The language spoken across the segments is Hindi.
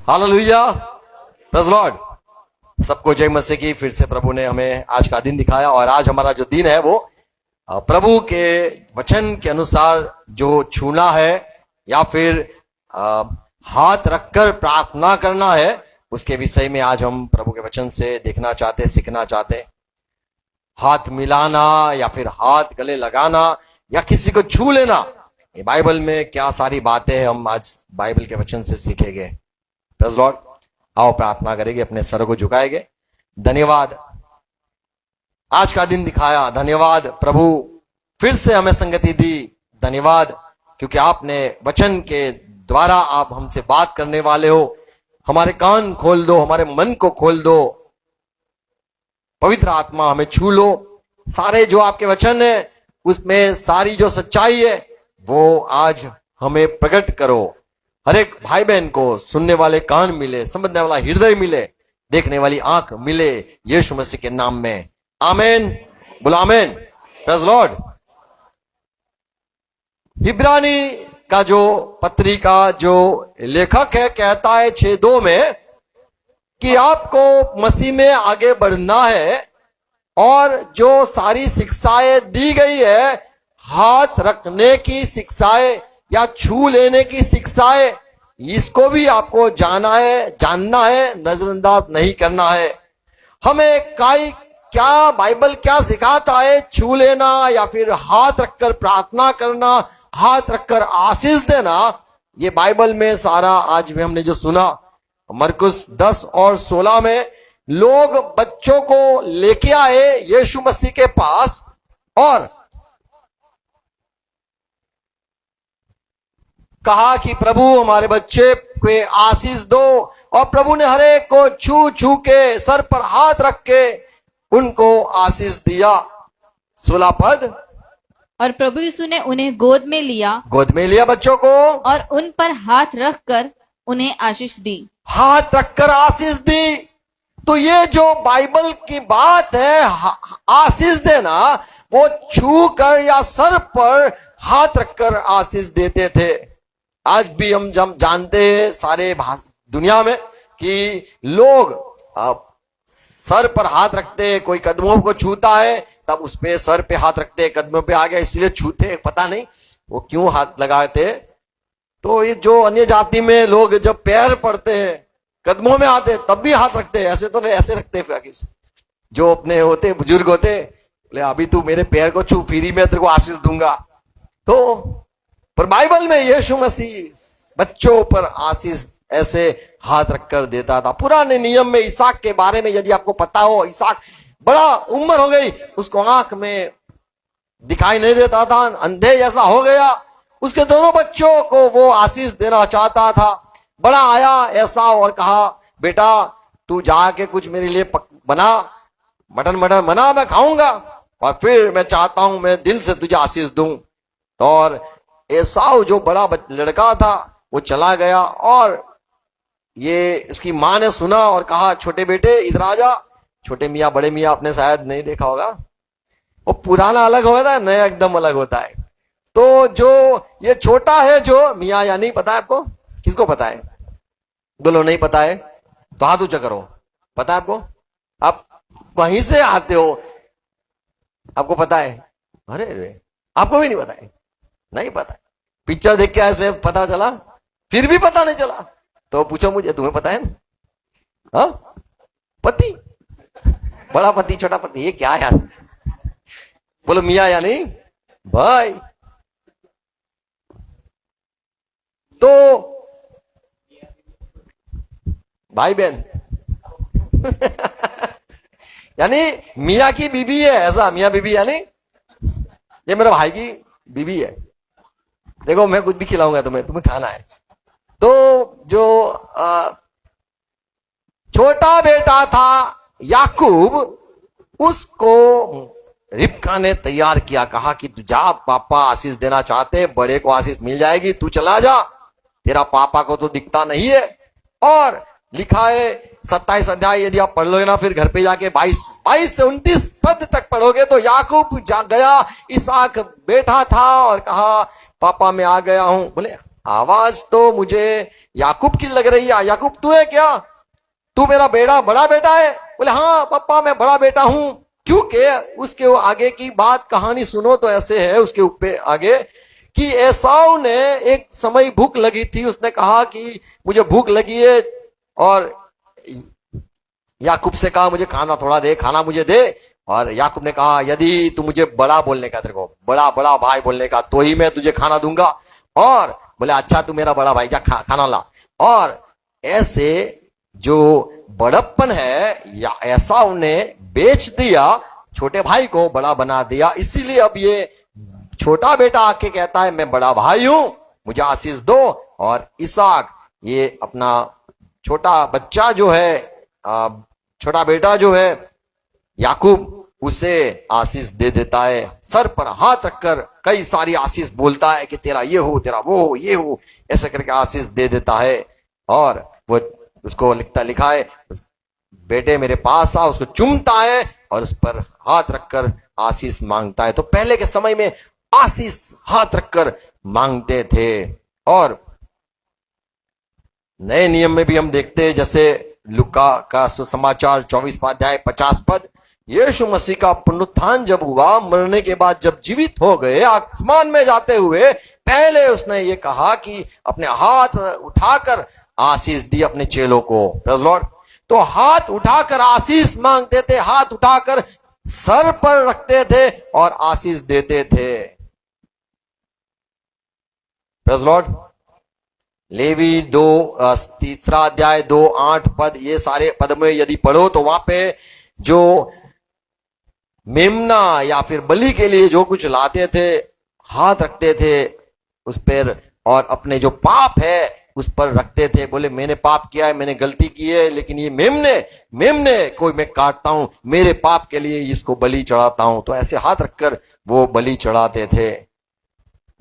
Hallelujah, praise Lord. सबको जय मसीह की। फिर से प्रभु ने हमें आज का दिन दिखाया और आज हमारा जो दिन है वो प्रभु के वचन के अनुसार जो छूना है या फिर हाथ रखकर प्रार्थना करना है उसके विषय में आज हम प्रभु के वचन से देखना चाहते, सीखना चाहते। हाथ मिलाना या फिर हाथ गले लगाना या किसी को छू लेना, ये बाइबल में क्या सारी बातें हैं हम आज बाइबल के वचन से सीखेंगे। Praise Lord. आओ प्रार्थना करेंगे, अपने सर को झुकाएंगे। धन्यवाद, आज का दिन दिखाया। धन्यवाद प्रभु, फिर से हमें संगति दी। धन्यवाद क्योंकि आपने वचन के द्वारा आप हमसे बात करने वाले हो। हमारे कान खोल दो, हमारे मन को खोल दो। पवित्र आत्मा हमें छू लो। सारे जो आपके वचन है उसमें सारी जो सच्चाई है वो आज हमें प्रकट करो। हर एक भाई बहन को सुनने वाले कान मिले, समझने वाला हृदय मिले, देखने वाली आंख मिले, यीशु मसीह के नाम में आमीन। बोलो आमीन। Praise Lord. इब्रानी का जो पत्रिका जो लेखक है कहता है 6:2 में कि आपको मसीह में आगे बढ़ना है और जो सारी शिक्षाएं दी गई है, हाथ रखने की शिक्षाएं या छू लेने की शिक्षाएं, इसको भी आपको जानना है, नजरअंदाज नहीं करना है। हमें क्या बाइबल क्या सिखाता है, छू लेना या फिर हाथ रखकर प्रार्थना करना, हाथ रखकर आशीष देना, ये बाइबल में सारा आज भी हमने जो सुना। मरकुस 10 और 16 में लोग बच्चों को लेके आए यीशु मसीह के पास और कहा कि प्रभु हमारे बच्चे पे आशीष दो, और प्रभु ने हर एक को छू छू के सर पर हाथ रख के उनको आशीष दिया। 16 पद। और प्रभु यीशु ने उन्हें गोद में लिया बच्चों को और उन पर हाथ रखकर उन्हें आशीष दी। हाथ रखकर आशीष दी। तो ये जो बाइबल की बात है आशीष देना, वो छू कर या सर पर हाथ रखकर आशीष देते थे। आज भी हम जब जानते हैं सारे दुनिया में कि लोग सर पर हाथ रखते हैं, कोई कदमों को छूता है तब उस पे सर पे हाथ रखते हैं, कदमों पे आ गया इसलिए छूते, पता नहीं वो क्यों हाथ लगाते। तो ये जो अन्य जाति में लोग जब पैर पड़ते हैं कदमों में आते तब भी हाथ रखते हैं, ऐसे तो नहीं, ऐसे रखते हैं। जो अपने होते बुजुर्ग होते बोले अभी तू मेरे पैर को छू, फिर ही मैं तेरे को आशीष दूंगा। तो पर बाइबल में यीशु मसीह बच्चों पर आशीष ऐसे हाथ रखकर देता था। पुराने नियम में इसहाक के बारे में यदि आपको पता हो, इसहाक बड़ा उम्र हो गई, उसको आंख में दिखाई नहीं देता था, अंधे जैसा हो गया। उसके दोनों बच्चों को वो आशीष देना चाहता था। बड़ा आया ऐसा और कहा बेटा तू जाके कुछ मेरे लिए बना, मटन बना, मैं खाऊंगा और फिर मैं चाहता हूं मैं दिल से तुझे आशीष दूं। तो और एसाव जो बड़ा लड़का था वो चला गया और ये इसकी माँ ने सुना और कहा छोटे बेटे इधर आ जा। छोटे मियाँ बड़े मियाँ आपने शायद नहीं देखा होगा, वो पुराना अलग होता है, नया एकदम अलग होता है। तो जो ये छोटा है जो मियाँ या नहीं, पता है आपको? किसको पता है? बोलो नहीं पता है तो हाथ ऊंचा करो। पता है आपको? आप वहीं से आते हो, आपको पता है? अरे आपको भी नहीं पता है? नहीं पता है। पिक्चर देख के आए इसमें पता चला, फिर भी पता नहीं चला तो पूछो मुझे, तुम्हें पता है ना? हाँ, पति, बड़ा पति छोटा पति, ये क्या है यार? बोलो मियाँ या नहीं भाई। तो भाई बहन यानी मियाँ की बीबी है, ऐसा मियाँ बीबी यानी ये मेरे भाई की बीबी है। देखो मैं कुछ भी खिलाऊंगा तुम्हें खाना है। तो जो छोटा बेटा था याकूब, उसको रिबका ने तैयार किया, कहा कि तू जा, पापा आशीष देना चाहते, बड़े को आशीष मिल जाएगी, तू चला जा, तेरा पापा को तो दिखता नहीं है। और लिखा है 27 अध्याय यदि आप पढ़ लोगे ना, फिर घर पे जाके 22 से 29 पद तक पढ़ोगे तो याकूब जा गया, इसहाक बैठा था और कहा पापा मैं आ गया हूं। बोले आवाज तो मुझे याकूब की लग रही है। याकूब तू है क्या? तू मेरा बड़ा बेटा है? बोले हाँ पापा मैं बड़ा बेटा हूं। क्योंकि उसके वो आगे की बात कहानी सुनो तो ऐसे है उसके ऊपर आगे कि एसाव ने एक समय भूख लगी थी, उसने कहा कि मुझे भूख लगी है, और याकूब से कहा मुझे खाना थोड़ा दे, खाना मुझे दे। और याकूब ने कहा यदि तू मुझे बड़ा बोलने का, तेरे को बड़ा बड़ा भाई बोलने का, तो ही मैं तुझे खाना दूंगा। और बोले अच्छा तू मेरा बड़ा भाई, जा खाना ला। और ऐसे जो बड़प्पन है या ऐसा उन्हें बेच दिया, छोटे भाई को बड़ा बना दिया। इसीलिए अब ये छोटा बेटा आके कहता है मैं बड़ा भाई हूं, मुझे आशीष दो। और इसहाक ये अपना छोटा बच्चा जो है, छोटा बेटा जो है याकूब, उसे आशीष दे देता है। सर पर हाथ रखकर कई सारी आशीष बोलता है कि तेरा ये हो, तेरा वो हो, ये हो, ऐसे करके आशीष दे देता है। और वो उसको लिखा है बेटे मेरे पास आ, उसको चूमता है और उस पर हाथ रखकर आशीष मांगता है। तो पहले के समय में आशीष हाथ रखकर मांगते थे। और नए नियम में भी हम देखते हैं, जैसे लुका का सुसमाचार 24वां अध्याय 50 पद, यीशु मसीह का पुनरुत्थान जब हुआ, मरने के बाद जब जीवित हो गए, आसमान में जाते हुए पहले उसने ये कहा कि अपने हाथ उठाकर आशीष दी अपने चेलों को। Praise Lord. तो हाथ उठाकर आशीष मांगते थे, हाथ उठाकर सर पर रखते थे और आशीष देते थे। Praise Lord. लेवी 3 अध्याय 2:8 पद, ये सारे पद में यदि पढ़ो तो वहां पे जो मेमना या फिर बलि के लिए जो कुछ लाते थे, हाथ रखते थे उस पर और अपने जो पाप है उस पर रखते थे। बोले मैंने पाप किया है, मैंने गलती की है, लेकिन ये मेमने कोई मैं काटता हूं, मेरे पाप के लिए इसको बलि चढ़ाता हूं। तो ऐसे हाथ रखकर वो बलि चढ़ाते थे।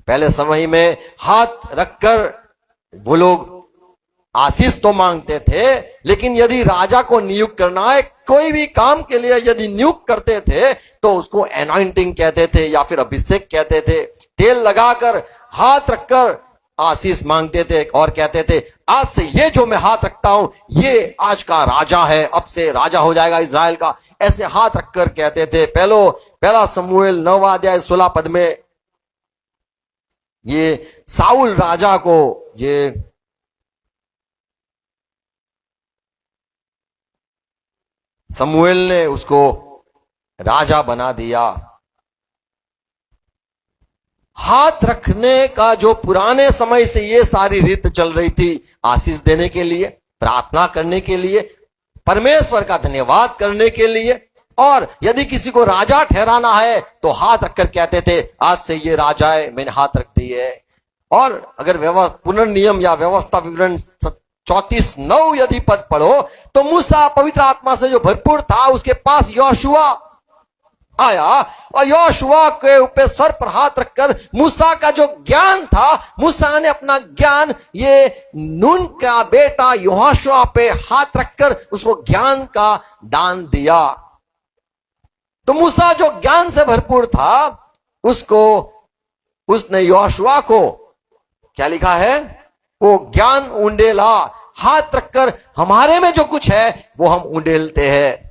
पहले समय में हाथ रखकर वो लोग आशीष तो मांगते थे, लेकिन यदि राजा को नियुक्त करना है, कोई भी काम के लिए यदि नियुक्त करते थे तो उसको अनॉइंटिंग कहते थे या फिर अभिषेक कहते थे। तेल लगाकर हाथ रखकर आशीष मांगते थे और कहते थे आज से ये जो मैं हाथ रखता हूं ये आज का राजा है, अब से राजा हो जाएगा इज़राइल का। ऐसे हाथ रखकर कहते थे। पहला शमूएल 9वां अध्याय 16 पद में ये साउल राजा को ये शमूएल ने उसको राजा बना दिया। हाथ रखने का जो पुराने समय से ये सारी रीत चल रही थी, आशीष देने के लिए, प्रार्थना करने के लिए, परमेश्वर का धन्यवाद करने के लिए। और यदि किसी को राजा ठहराना है तो हाथ रखकर कहते थे आज से ये राजा है, मैंने हाथ रख दी है। और अगर पुनर्नियम या व्यवस्था विवरण 34:9 यदि पद पढ़ो तो मूसा पवित्र आत्मा से जो भरपूर था, उसके पास योशुआ आया और योशुआ के ऊपर सर पर हाथ रखकर मूसा का जो ज्ञान था, मूसा ने अपना ज्ञान ये नून का बेटा योशुआ पे हाथ रखकर उसको ज्ञान का दान दिया। तो मूसा जो ज्ञान से भरपूर था, उसने योशुआ को क्या लिखा है, वो ज्ञान उंडेला। हाथ रखकर हमारे में जो कुछ है वो हम उंडेलते हैं।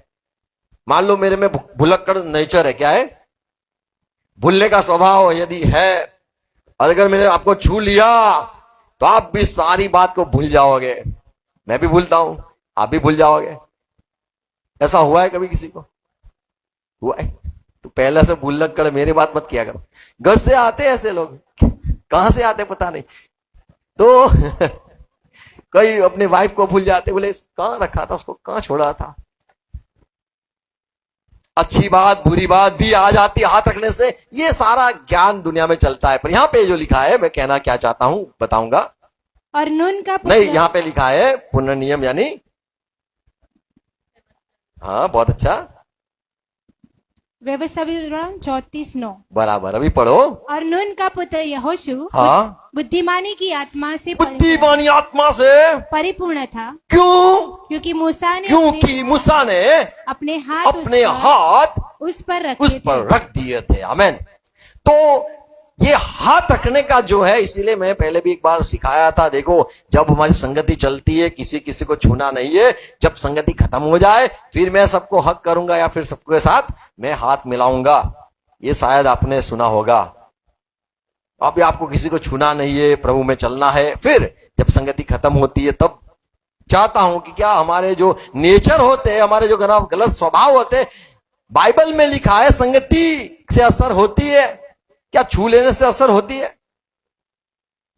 मान लो मेरे में भुलक्कड़ नेचर है, क्या है, भूलने का स्वभाव यदि है, और अगर मैंने आपको छू लिया तो आप भी सारी बात को भूल जाओगे। मैं भी भूलता हूं, आप भी भूल जाओगे। ऐसा हुआ है कभी किसी को? हुआ है? तो पहले से भुलक्कड़ मेरी बात मत किया करो। घर से आते ऐसे लोग, कहां से आते पता नहीं, तो कई अपने वाइफ को भूल जाते, बोले कहां रखा था, उसको कहां छोड़ा था। अच्छी बात बुरी बात भी आ जाती है हाथ रखने से। ये सारा ज्ञान दुनिया में चलता है, पर यहां पे जो लिखा है, मैं कहना क्या चाहता हूं बताऊंगा। और नून का नहीं, यहां पे लिखा है पुनर्नियम, यानी हाँ बहुत अच्छा, व्यवस्था विवरण 34:9 बराबर। अभी पढ़ो। और नून का पुत्र यहोशू हाँ, बुद्धिमानी की आत्मा से बुद्धिमानी आत्मा से परिपूर्ण था। क्यों? क्योंकि मूसा ने क्योंकि मूसा ने अपने हाथ उस पर रखे रख दिए थे। आमेन। तो ये हाथ रखने का जो है, इसीलिए मैं पहले भी एक बार सिखाया था। देखो, जब हमारी संगति चलती है, किसी किसी को छूना नहीं है। जब संगति खत्म हो जाए, फिर मैं सबको हक करूंगा या फिर सबके साथ मैं हाथ मिलाऊंगा। ये शायद आपने सुना होगा। अभी आपको किसी को छूना नहीं है, प्रभु में चलना है। फिर जब संगति खत्म होती है, तब चाहता हूं कि क्या हमारे जो नेचर होते हैं, हमारे जो गलत स्वभाव होते हैं, बाइबल में लिखा है संगति से असर होती है क्या? छू लेने से असर होती है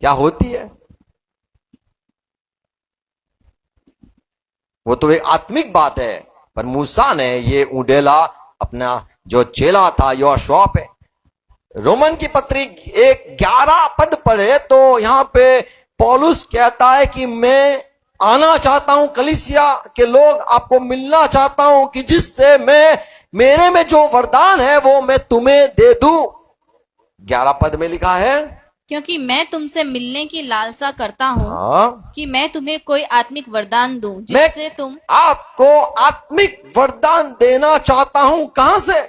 क्या? होती है। वो तो एक आत्मिक बात है। पर मूसा ने ये उडेला अपना जो चेला था यहोशुआ पे। रोमन की पत्री 11 पद पढ़े तो यहां पे पौलुस कहता है कि मैं आना चाहता हूं, कलीसिया के लोग आपको मिलना चाहता हूं कि जिससे मैं मेरे में जो वरदान है वो मैं तुम्हें दे दूं। 11 पद में लिखा है, क्योंकि मैं तुमसे मिलने की लालसा करता हूँ हाँ, कि मैं तुम्हें कोई आत्मिक वरदान दूं मैं जिससे तुम आपको आत्मिक वरदान देना चाहता हूं। कहां से?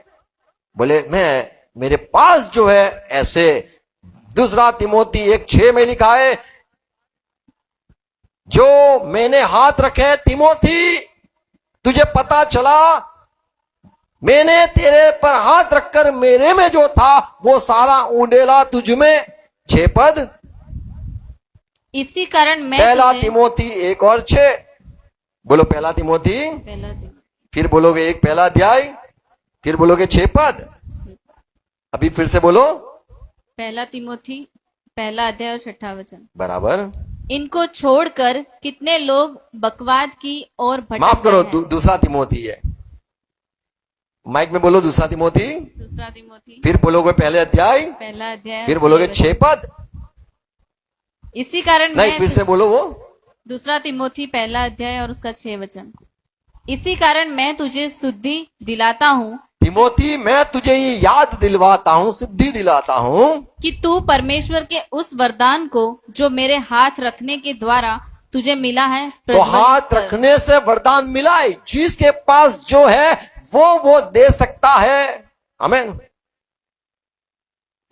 बोले मेरे पास जो है ऐसे। 2 तिमोथी 1:6 में लिखा है, जो मैंने हाथ रखे तिमोथी, तुझे पता चला मैंने तेरे पर हाथ रखकर मेरे में जो था वो सारा उंडेला तुझ में। 6 पद। इसी कारण मैं पहला तुम्हें तिमोथी 1 और 6। बोलो पहला तिमोथी, फिर बोलोगे 1 पहला अध्याय, फिर बोलोगे 6 पद। अभी फिर से बोलो, पहला तिमोथी पहला अध्याय और 6वां वचन। बराबर। इनको छोड़कर कितने लोग बकवाद की ओर भटक माफ करो, गए हैं। 2 तिमोथी है। माइक में बोलो 2 तिमोथी, 2 तिमोथी फिर बोलोगे पहले अध्याय, पहला अध्याय फिर और बोलोगे 6 6 पद। इसी कारण नहीं, मैं फिर से बोलो वो। 2 तिमोथी पहला अध्याय और उसका 6 वचन। इसी कारण मैं तुझे शुद्धि दिलाता हूँ तिमोथी, मैं तुझे ये याद दिलवाता हूं, सिद्धि दिलाता हूं कि तू परमेश्वर के उस वरदान को जो मेरे हाथ रखने के द्वारा तुझे मिला है तो प्रज्वलित हाथ कर। रखने से वरदान मिला है। जिसके पास जो है वो दे सकता है। आमीन।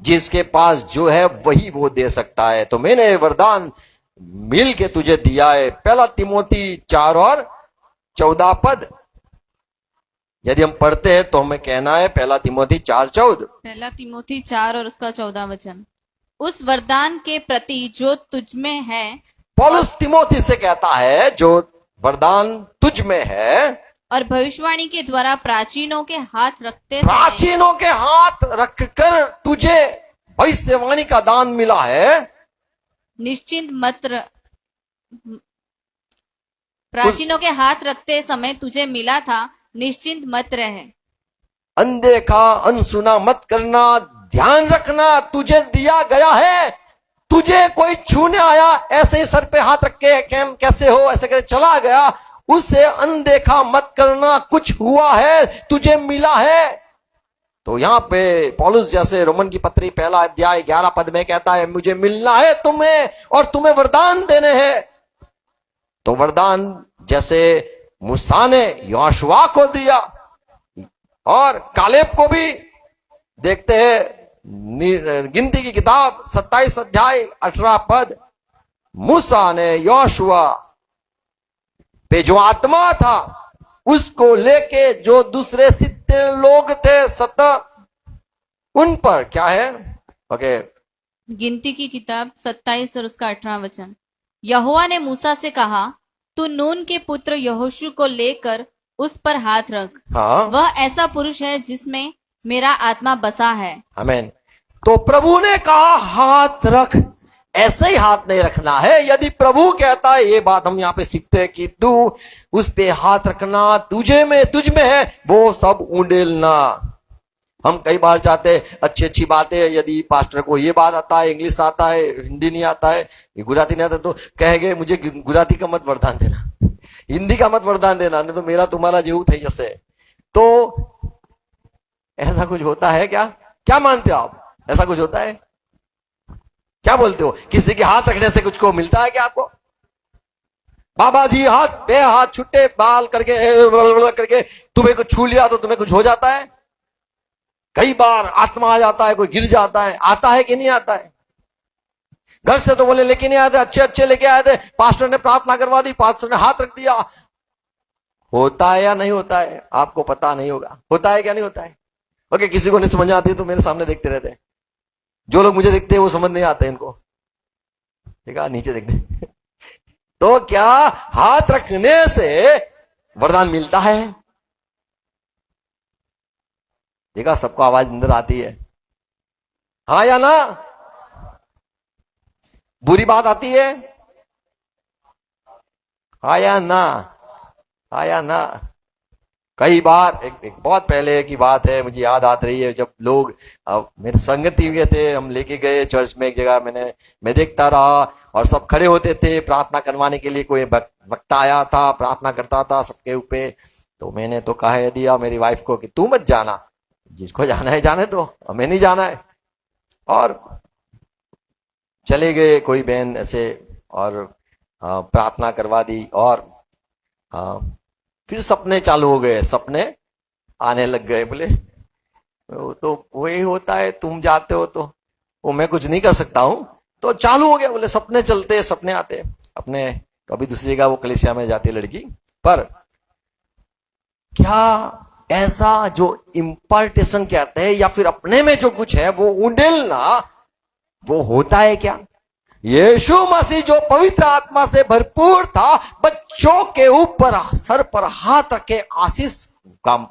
जिसके पास जो है वही वो दे सकता है। तो मैंने वरदान मिल के तुझे दिया है। पहला तिमोथी 4 और 14 पद। यदि हम पढ़ते हैं तो हमें कहना है पहला तिमोथी 4:14। पहला तिमोथी 4 और उसका 14 वचन। उस वरदान के प्रति जो तुझ में है, पौलुस तिमोथी से कहता है जो वरदान तुझ में है, और भविष्यवाणी के द्वारा प्राचीनों के हाथ रखते समय प्राचीनों के हाथ रखकर तुझे भविष्यवाणी का दान मिला है। निश्चिंत मत प्राचीनों के हाथ रखते समय तुझे मिला था, निश्चिंत मत रहे। अनदेखा अनसुना मत करना, ध्यान रखना तुझे दिया गया है। तुझे कोई छूने आया, ऐसे ही सर पे हाथ रख के कैसे हो ऐसे करके चला गया, उससे अनदेखा मत करना। कुछ हुआ है, तुझे मिला है। तो यहां पे पौलुस जैसे रोमन की पत्री पहला अध्याय 11 पद में कहता है, मुझे मिलना है तुम्हें और तुम्हें वरदान देने हैं। तो वरदान जैसे मूसा ने यहोशुआ को दिया और कालेब को भी। देखते हैं गिनती की किताब 27 अध्याय 18 पद। मूसा ने यहोशुआ पे जो आत्मा था उसको लेके जो दूसरे 70 लोग थे, 70, उन पर क्या है? ओके, गिनती की किताब 27 और उसका 18 वचन। यहोवा ने मूसा से कहा, तू नून के पुत्र यहोशू को लेकर उस पर हाथ रख। हाँ, वह ऐसा पुरुष है जिसमें मेरा आत्मा बसा है। आमीन। तो प्रभु ने कहा हाथ रख, ऐसे ही हाथ नहीं रखना है। यदि प्रभु कहता है, ये बात हम यहाँ पे सीखते हैं कि तू उस पे हाथ रखना, तुझ में है, वो सब उंडेलना। हम कई बार चाहते हैं अच्छी बातें, यदि पास्टर को ये बात आता है, इंग्लिश आता है, हिंदी नहीं आता है, गुजराती नहीं आता, तो कहेंगे मुझे गुजराती का मत वरदान देना, हिंदी का मत वरदान देना, नहीं तो मेरा तुम्हारा जेऊ थे जैसे। तो ऐसा कुछ होता है क्या? क्या मानते हो आप? ऐसा कुछ होता है? क्या बोलते हो? किसी के हाथ रखने से कुछ को मिलता है क्या आपको? बाबा जी हाथ पे हाथ छुट्टे बाल करके तुम्हें कुछ छू लिया तो तुम्हें कुछ हो जाता है? कई बार आत्मा आ जाता है, कोई गिर जाता है, आता है कि नहीं आता है? घर से तो बोले लेके नहीं आए थे, अच्छे अच्छे लेके आए थे, पास्टर ने प्रार्थना करवा दी, पास्टर ने हाथ रख दिया। होता है या नहीं होता है आपको पता नहीं होगा, होता है क्या नहीं होता है? ओके, किसी को नहीं समझ आती तो मेरे सामने देखते रहते हैं। जो लोग मुझे देखते हैं वो समझ नहीं आते इनको, ठीक है, नीचे देखते। तो क्या हाथ रखने से वरदान मिलता है? देखा, सबको आवाज अंदर आती है, हाँ या ना? बुरी बात आती है, हाँ या ना? हाँ या ना? कई बार एक बहुत पहले की बात है, मुझे याद आती रही है, जब लोग मेरे संगति हुए थे, हम लेके गए चर्च में एक जगह, मैं देखता रहा और सब खड़े होते थे प्रार्थना करवाने के लिए। कोई वक्ता आया था, प्रार्थना करता था सबके ऊपर। तो मैंने तो कह दिया मेरी वाइफ को कि तू मत जाना, जिसको जाना है जाने दो, हमें नहीं जाना है। और चले गए कोई बहन ऐसे और प्रार्थना करवा दी। और फिर सपने चालू हो गए, सपने आने लग गए। बोले वो तो वही होता है, तुम जाते हो तो वो मैं कुछ नहीं कर सकता हूं, तो चालू हो गया। बोले सपने चलते, सपने आते अपने। तो अभी दूसरी जगह वो कलीसिया में जाती लड़की। पर क्या ऐसा जो इम्पार्टेशन कहते हैं या फिर अपने में जो कुछ है वो उंडेलना, वो होता है क्या? यीशु मसीह जो पवित्र आत्मा से भरपूर था, बच्चों के ऊपर सर पर हाथ रखे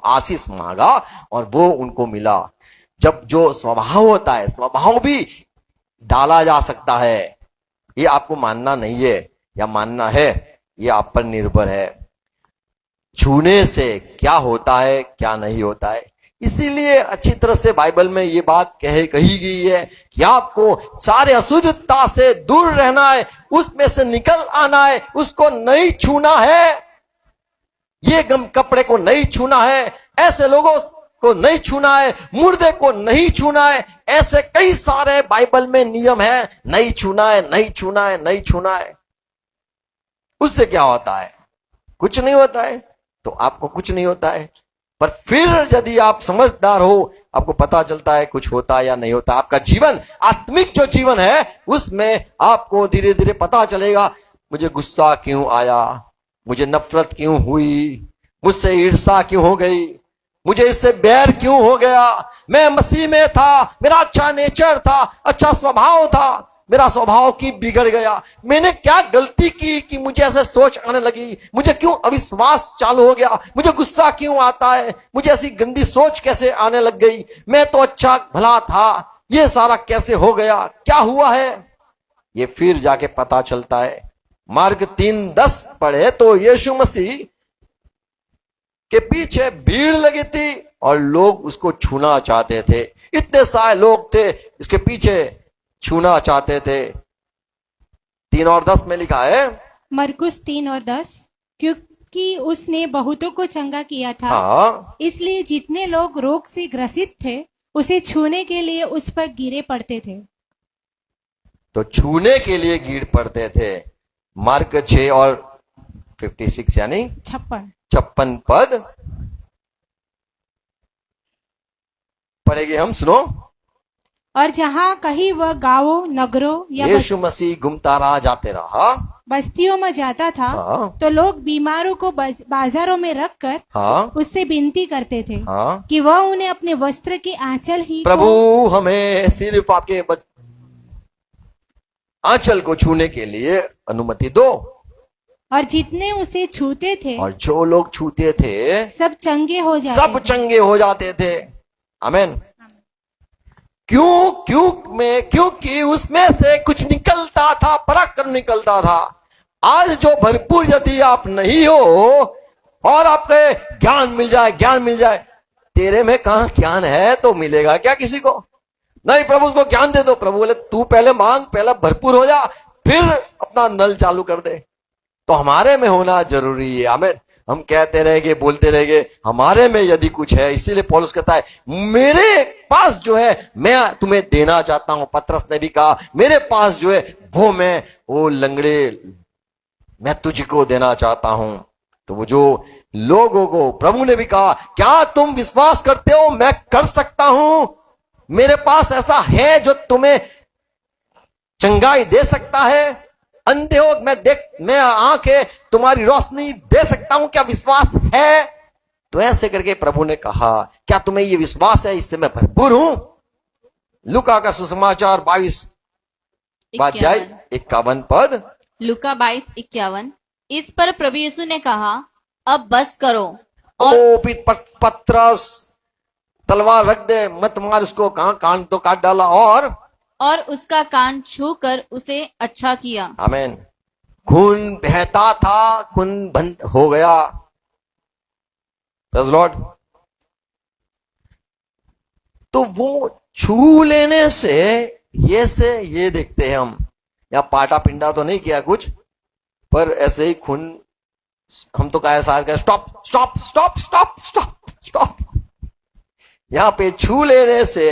आशीष मांगा और वो उनको मिला। जब जो स्वभाव होता है, स्वभाव भी डाला जा सकता है। ये आपको मानना नहीं है या मानना है, ये आप पर निर्भर है। छूने से क्या होता है, क्या नहीं होता है। इसीलिए अच्छी तरह से बाइबल में ये बात कही गई है कि आपको सारे अशुद्धता से दूर रहना है, उसमें से निकल आना है, उसको नहीं छूना है। ये कपड़े को नहीं छूना है, ऐसे लोगों को नहीं छूना है, मुर्दे को नहीं छूना है। ऐसे कई सारे बाइबल में नियम है, नहीं छूना है, नहीं छूना है, नहीं छूना है। उससे क्या होता है? कुछ नहीं होता है। तो आपको कुछ नहीं होता है, पर फिर यदि आप समझदार हो, आपको पता चलता है कुछ होता है या नहीं होता। आपका जीवन, आत्मिक जो जीवन है, उसमें आपको धीरे धीरे पता चलेगा, मुझे गुस्सा क्यों आया, मुझे नफरत क्यों हुई, मुझसे ईर्ष्या क्यों हो गई, मुझे इससे बैर क्यों हो गया। मैं मसीह में था, मेरा अच्छा नेचर था, अच्छा स्वभाव था, मेरा स्वभाव की बिगड़ गया। मैंने क्या गलती की कि मुझे ऐसे सोच आने लगी, मुझे क्यों अविश्वास चालू हो गया, मुझे गुस्सा क्यों आता है, मुझे ऐसी गंदी सोच कैसे आने लग गई, मैं तो अच्छा भला था, ये सारा कैसे हो गया, क्या हुआ है? ये फिर जाके पता चलता है। मार्क 3:10 पढ़े तो यीशु मसीह के पीछे भीड़ लगी थी और लोग उसको छूना चाहते थे। इतने सारे लोग थे इसके पीछे छूना चाहते थे। 3 और 10 में लिखा है, मरकुस 3 और 10, क्योंकि उसने बहुतों को चंगा किया था, हाँ, इसलिए जितने लोग रोग से ग्रसित थे उसे छूने के लिए उस पर गिरे पड़ते थे। तो छूने के लिए गिर पड़ते थे। मार्क 6 और 56 यानी 56 पद पढ़ेंगे हम, सुनो। और जहाँ कहीं वह गांवों, नगरों या यीशु मसीह घूमता रहा, जाते रहा, बस्तियों में जाता था, हाँ, तो लोग बीमारों को बाजारों में रखकर हाँ, उससे विनती करते थे, हाँ, कि वह उन्हें अपने वस्त्र के आंचल ही प्रभु हमें सिर्फ आपके आंचल को छूने के लिए अनुमति दो। और जितने उसे छूते थे, और जो लोग छूते थे सब चंगे हो जाते सब थे। चंगे हो जाते थे। आमीन। क्योंकि उसमें से कुछ निकलता था, पराक्रम निकलता था। आज जो भरपूर यदि आप नहीं हो और आपके ज्ञान मिल जाए, तेरे में कहां ज्ञान है तो मिलेगा क्या किसी को? नहीं, प्रभु उसको ज्ञान दे दो। प्रभु बोले तू पहले मांग, पहले भरपूर हो जा, फिर अपना नल चालू कर दे। तो हमारे में होना जरूरी है। आमीन। हम कहते रहेंगे, बोलते रहेंगे, हमारे में यदि कुछ है। इसीलिए पौलुस कहता है मेरे पास जो है मैं तुम्हें देना चाहता हूं। पतरस ने भी कहा मेरे पास जो है वो लंगड़े मैं तुझको देना चाहता हूं। तो वो जो लोगों को प्रभु ने भी कहा, क्या तुम विश्वास करते हो मैं कर सकता हूं? मेरे पास ऐसा है जो तुम्हें चंगाई दे सकता है। अंधे हो मैं आंखें तुम्हारी रोशनी दे सकता हूं, क्या विश्वास है? तो ऐसे करके प्रभु ने कहा, क्या तुम्हें ये विश्वास है? इससे मैं भरपूर हूं। लूका का सुसमाचार 22 अध्याय 51 पद। लूका 22:51। इस पर प्रभु यीशु ने कहा, अब बस करो। और ओ पतरस, तलवार रख दे, मत मार उसको, कहां कान तो काट डाला। और उसका कान छूकर उसे अच्छा किया। आमीन। खून बहता था, खून बंद हो गया। Praise Lord. तो वो छू लेने से ये देखते हैं हम, यहाँ पाटा पिंडा तो नहीं किया कुछ, पर ऐसे ही खून, हम तो कहे साथ कहे stop stop stop stop stop stop. यहाँ पे छू लेने से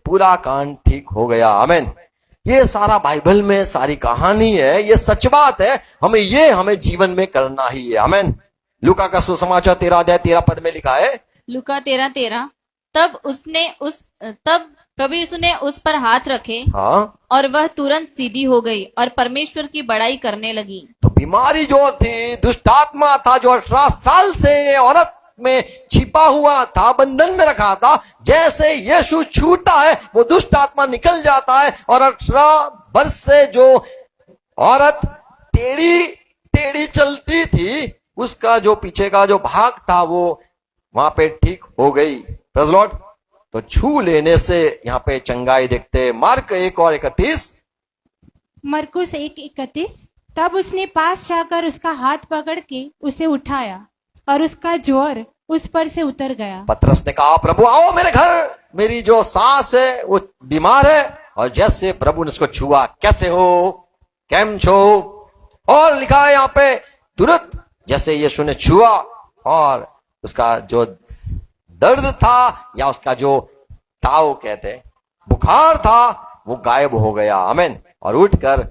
पूरा कान ठीक हो गया। आमीन। ये सारा बाइबल में सारी कहानी है, ये सच बात है। हमें जीवन में करना ही है। आमीन। लूका का सुसमाचार 13 अध्याय 13 पद में लिखा है, लूका 13:13। तब प्रभु यीशु ने उस पर हाथ रखे, हाँ, और वह तुरंत सीधी हो गई और परमेश्वर की बड़ाई करने लगी। तो बीमारी जो थी, दुष्ट आत्मा था जो 18 साल से ये औरत में छिपा हुआ था, बंधन में रखा था, जैसे यीशु छूता है वो दुष्ट आत्मा निकल जाता है। और 18 वर्ष से जो औरत टेढ़ी चलती थी, उसका जो पीछे का जो भाग था वो वहां पे ठीक हो गई। Praise Lord. तो छू लेने से यहाँ पे चंगाई देखते। मार्क 1:31। मरकुस 1:31। तब उसने पास जाकर उसका हाथ पकड़ के उसे उठाया और उसका ज्वर उस पर से उतर गया। पतरस ने कहा, प्रभु आओ मेरे घर, मेरी जो सास है वो बीमार है। और जैसे प्रभु ने उसको छुआ, कैसे हो, केम छो, और लिखा है यहाँ पे तुरंत जैसे यीशु ने छुआ, और उसका जो दर्द था या उसका जो ताव कहते हैं बुखार था, वो गायब हो गया। आमीन। और उठकर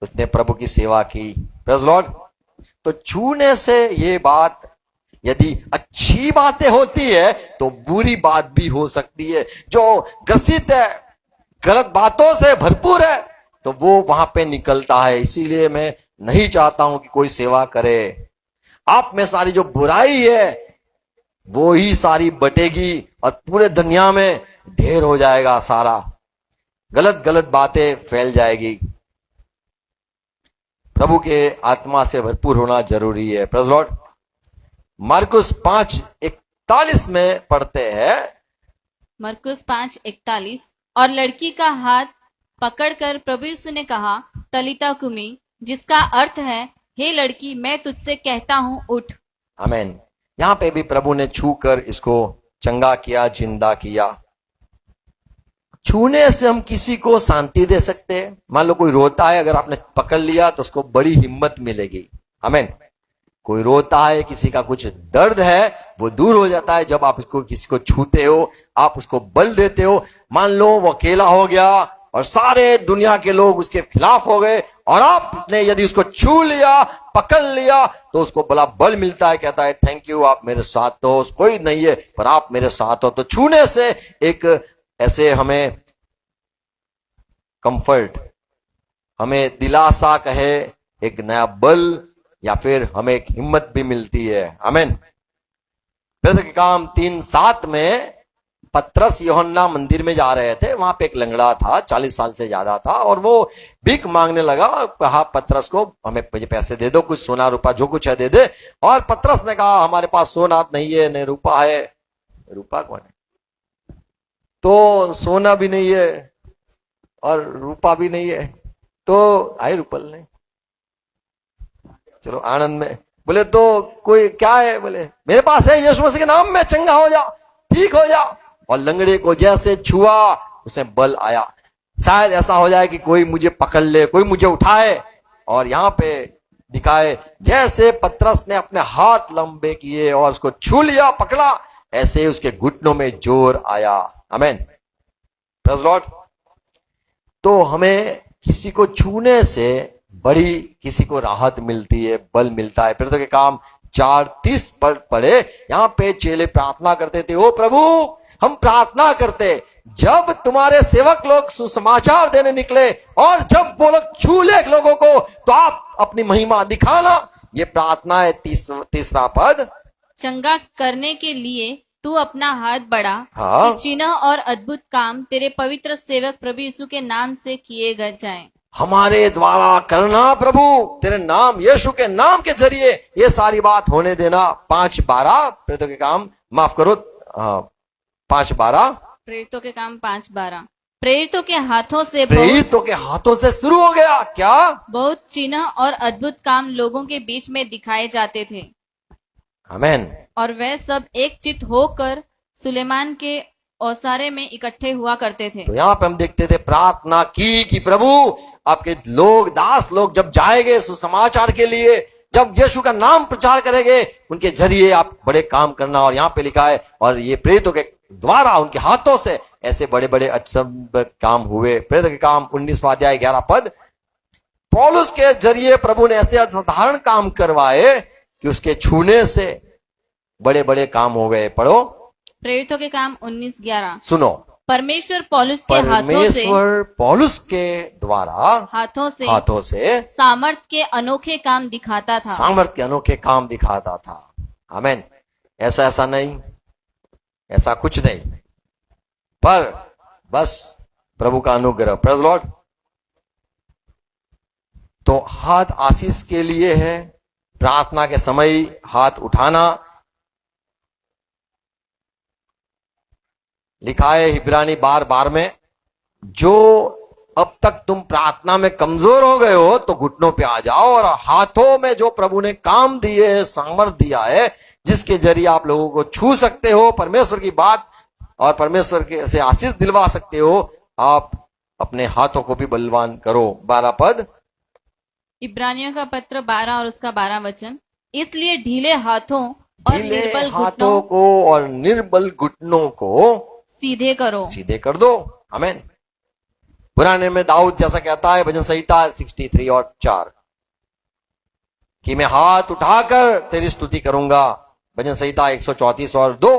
उसने प्रभु की सेवा की। Praise Lord. तो छूने से ये बात, यदि अच्छी बातें होती है तो बुरी बात भी हो सकती है। जो ग्रसित है, गलत बातों से भरपूर है, तो वो वहां पे निकलता है। इसीलिए मैं नहीं चाहता हूं कि कोई सेवा करे। आप में सारी जो बुराई है वो ही सारी बटेगी और पूरे दुनिया में ढेर हो जाएगा। सारा गलत बातें फैल जाएगी। प्रभु के आत्मा से भरपूर होना जरूरी है। Praise Lord. मार्कुस 5:41 में पढ़ते हैं, मरकुस 5:41। और लड़की का हाथ पकड़कर प्रभु यीशु ने कहा, तलिता कुमी, जिसका अर्थ है, हे लड़की, मैं तुझसे कहता हूं, उठ। आमीन। यहां पे भी प्रभु ने छूकर इसको चंगा किया, जिंदा किया। छूने से हम किसी को शांति दे सकते हैं। मान लो कोई रोता है, अगर आपने पकड़ लिया तो उसको बड़ी हिम्मत मिलेगी। आमीन। कोई रोता है, किसी का कुछ दर्द है, वो दूर हो जाता है जब आप इसको किसी को छूते हो, आप उसको बल देते हो। मान लो वो अकेला हो गया और सारे दुनिया के लोग उसके खिलाफ हो गए, और आपने यदि उसको छू लिया, पकड़ लिया, तो उसको बड़ा बल मिलता है। कहता है, थैंक यू, आप मेरे साथ हो, कोई नहीं है पर आप मेरे साथ हो। तो छूने से एक ऐसे हमें कंफर्ट, हमें दिलासा कहे, एक नया बल, या फिर हमें एक हिम्मत भी मिलती है। आमीन। प्रेरितों के काम 3:7 में पतरस यूहन्ना मंदिर में जा रहे थे। वहां पे एक लंगड़ा था, 40 साल से ज्यादा था, और वो भीख मांगने लगा और कहा पतरस को, हमें मुझे पैसे दे दो, कुछ सोना रूपा जो कुछ है दे दे। और पतरस ने कहा, हमारे पास सोना नहीं है, न रूपा है। रूपा कौन है? तो सोना भी नहीं है और रूपा भी नहीं है, तो आई रूपल नहीं। चलो आनंद में बोले, तो कोई क्या है? बोले, मेरे पास है, यीशु मसीह के नाम में चंगा हो जा, ठीक हो जा। और लंगड़े को जैसे छुआ, उसे बल आया। शायद ऐसा हो जाए कि कोई मुझे पकड़ ले, कोई मुझे उठाए। और यहाँ पे दिखाए, जैसे पतरस ने अपने हाथ लंबे किए और उसको छू लिया, पकड़ा, ऐसे उसके घुटनों में जोर आया। आमीन। Praise Lord. तो हमें किसी को छूने से बड़ी किसी को राहत मिलती है, बल मिलता है। प्रेरितों के काम 4:30 पर पढ़े, यहाँ पे चेले प्रार्थना करते थे, ओ प्रभु हम प्रार्थना करते जब तुम्हारे सेवक लोग सुसमाचार देने निकले और जब वो लोग छू ले लोगों को तो आप अपनी महिमा दिखाना। ये प्रार्थना है। तीसरा पद, चंगा करने के लिए तू अपना हाथ बढ़ा हाँ। कि चिन्ह और अद्भुत काम तेरे पवित्र सेवक प्रभु यीशु के नाम से किए गए जाएं। हमारे द्वारा करना प्रभु, तेरे नाम यीशु के नाम के जरिए ये सारी बात होने देना। 5:12 प्रेरितों के काम, माफ करो, 5:12 प्रेरितों के काम 5:12। प्रेरितों के हाथों से प्रेरितों के हाथों से शुरू हो गया क्या? बहुत चिन्ह और अद्भुत काम लोगों के बीच में दिखाए जाते थे आमेन। और वह सब एक चित होकर सुलेमान के ओसारे में इकट्ठे हुआ करते थे। तो यहाँ पे हम देखते थे प्रार्थना की कि प्रभु आपके लोग, दास लोग जब जाएंगे सुसमाचार के लिए, जब यीशु का नाम प्रचार करेंगे, उनके जरिए आप बड़े काम करना। और यहाँ पे लिखा है, और ये प्रेरितों के द्वारा उनके हाथों से ऐसे बड़े बड़े अचम्भ काम हुए। प्रेरितों के काम 19वां अध्याय 11 पद, पौलुस के जरिए प्रभु ने ऐसे असाधारण काम करवाए कि उसके छूने से बड़े बड़े काम हो गए। पढ़ो प्रेरितों के काम 19:11। सुनो, परमेश्वर पौलुस के परमेश्वर पौलुस के द्वारा हाथों से सामर्थ के अनोखे काम दिखाता था। सामर्थ के अनोखे काम दिखाता था। आमेन। ऐसा नहीं, ऐसा कुछ नहीं, पर बस प्रभु का अनुग्रह। Praise Lord. तो हाथ आशीष के लिए है। प्रार्थना के समय हाथ उठाना। लिखा है इब्रानी 12:12 में, जो अब तक तुम प्रार्थना में कमजोर हो गए हो तो घुटनों पे आ जाओ और हाथों में जो प्रभु ने काम दिए, सामर्थ दिया है, जिसके जरिए आप लोगों को छू सकते हो, परमेश्वर की बात और परमेश्वर के से आशीष दिलवा सकते हो, आप अपने हाथों को भी बलवान करो। 12 पद, इब्रानियों का पत्र 12 और उसका 12 वचन, इसलिए ढीले हाथों और निर्बल हाथों को और निर्बल घुटनों को सीधे कर दो। आमीन। पुराने में दाऊद जैसा कहता है, भजन संहिता 63 और 4, कि मैं हाथ उठाकर तेरी स्तुति करूंगा। भजन संहिता 134 और 2,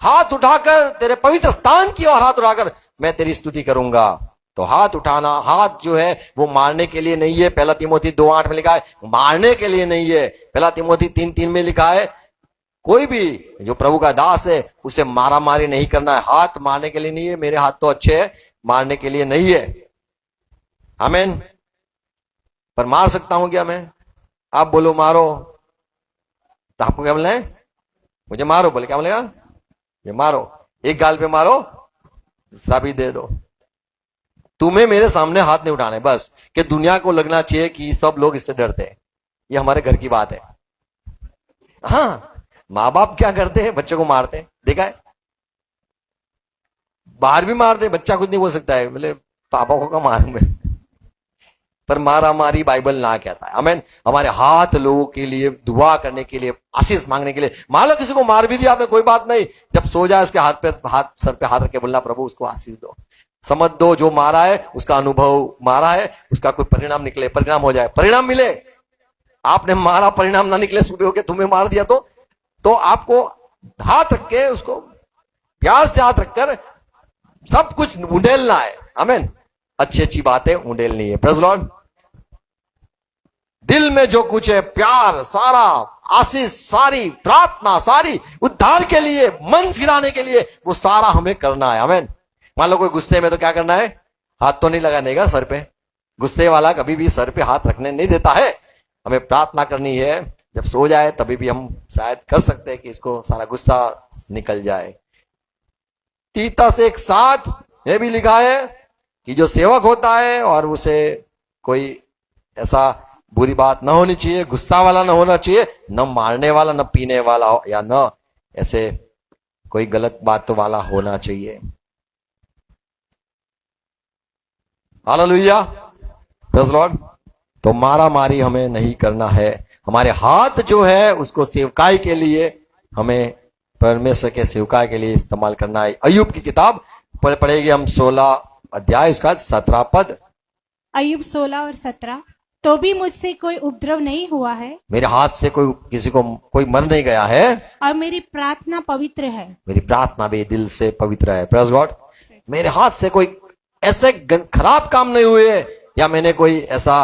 हाथ उठाकर तेरे पवित्र स्थान की और हाथ उठाकर मैं तेरी स्तुति करूंगा। तो हाथ उठाना, हाथ जो है वो मारने के लिए नहीं है। 1 तीमोथी 2:8 में लिखा है मारने के लिए नहीं है। 1 तीमोथी 3:3 में लिखा है कोई भी जो प्रभु का दास है उसे मारा मारी नहीं करना है। हाथ मारने के लिए नहीं है। मेरे हाथ तो अच्छे हैं, मारने के लिए नहीं है। आमीन। पर मार सकता हूं क्या मैं? आप बोलो मारो, तो आपको क्या बोलना है? मुझे मारो। बोले क्या बोलेगा? ये मारो। एक गाल पे मारो, दूसरा भी दे दो। तुम्हें मेरे सामने हाथ नहीं उठाने, बस कि दुनिया को लगना चाहिए कि सब लोग इससे डरते हैं। ये हमारे घर की बात है। हाँ, माँ बाप क्या करते हैं? बच्चों को मारते हैं, देखा है? बाहर भी मारते हैं, बच्चा कुछ नहीं बोल सकता है, बोले पापा को क्या मारूंगा। पर मारा मारी बाइबल ना कहता है। आमीन। हमारे हाथ लोगों के लिए दुआ करने के लिए, आशीष मांगने के लिए। मान लो किसी को मार भी दिया आपने, कोई बात नहीं, जब सो जाए उसके सर पे हाथ रख के बोलना प्रभु उसको आशीष दो। समझ दो जो मारा है उसका अनुभव, मारा है उसका कोई परिणाम निकले, परिणाम हो जाए, परिणाम मिले। आपने मारा, परिणाम ना निकले, सुबह होके तुम्हें मार दिया तो आपको हाथ रख के उसको प्यार से हाथ रखकर सब कुछ उंडेलना है। आमीन। अच्छी अच्छी बातें उंडेलनी है। Praise Lord. दिल में जो कुछ है, प्यार सारा, आशीष सारी, प्रार्थना सारी, उद्धार के लिए, मन फिराने के लिए, वो सारा हमें करना है। आमीन। मान लो कोई गुस्से में, तो क्या करना है? हाथ तो नहीं लगाने का सर पे। गुस्से वाला कभी भी सर पे हाथ रखने नहीं देता है। हमें प्रार्थना करनी है। जब सो जाए तभी भी हम शायद कर सकते हैं कि इसको सारा गुस्सा निकल जाए। तीतस 1:7 ये भी लिखा है कि जो सेवक होता है और उसे कोई ऐसा बुरी बात ना होनी चाहिए, गुस्सा वाला ना होना चाहिए, न मारने वाला, न पीने वाला, या न ऐसे कोई गलत बातों वाला होना चाहिए। हालेलुया। Praise Lord. तो मारा मारी हमें नहीं करना है। हमारे हाथ जो है उसको सेवकाई के लिए, हमें परमेश्वर के सेवकाई के लिए इस्तेमाल करना है। अय्यूब की किताब पढ़ेंगे हम 16 अध्याय उसका 17 पद। अय्यूब 16 और 17। तो भी मुझसे कोई उपद्रव नहीं हुआ है मेरे हाथ से किसी को कोई मर नहीं गया है, और मेरी प्रार्थना पवित्र है। मेरी प्रार्थना भी दिल से पवित्र है। Praise God. मेरे हाथ से कोई ऐसे खराब काम नहीं हुए, या मैंने कोई ऐसा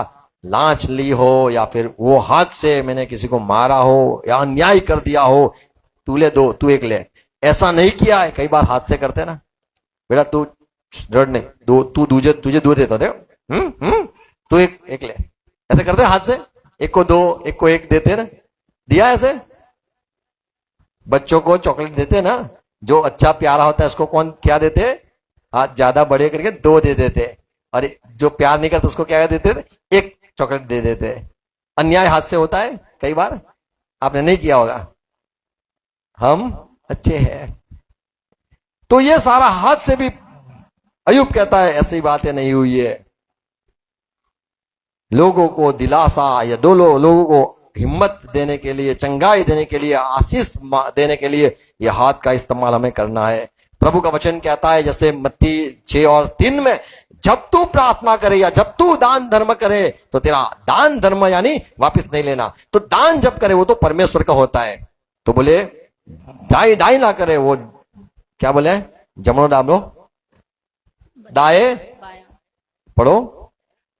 लांच ली हो, या फिर वो हाथ से मैंने किसी को मारा हो, या अन्याय कर दिया हो, तू ले दो, तू एक ले, ऐसा नहीं किया है। कई बार हाथ से करते ना, बेटा तू रड़ नहीं, दो तू तुझे दो देता थे, तू एक ले, ऐसे करते हाथ से, एक को दो, एक को एक देते ना, दिया ऐसे। बच्चों को चॉकलेट देते ना, जो अच्छा प्यारा होता है उसको कौन क्या देते, हाथ ज्यादा बड़े करके दो दे देते, और जो प्यार नहीं करता उसको क्या देते थे, एक चॉकलेट दे देते। अन्याय हाथ से होता है कई बार, आपने नहीं किया होगा, हम अच्छे हैं। तो ये सारा हाथ से भी अयूब कहता है ऐसी बातें नहीं हुई है। लोगों को दिलासा या लोगों को हिम्मत देने के लिए, चंगाई देने के लिए, आशीष देने के लिए ये हाथ का इस्तेमाल हमें करना है। प्रभु का वचन कहता है जैसे मत्ती 6:3 में, जब तू प्रार्थना करे या जब तू दान धर्म करे तो तेरा दान धर्म यानी वापस नहीं लेना, तो दान जब करे वो तो परमेश्वर का होता है। तो बोले दाई दाई ना करे, वो क्या बोले, जमनो डामलो दाए पढ़ो,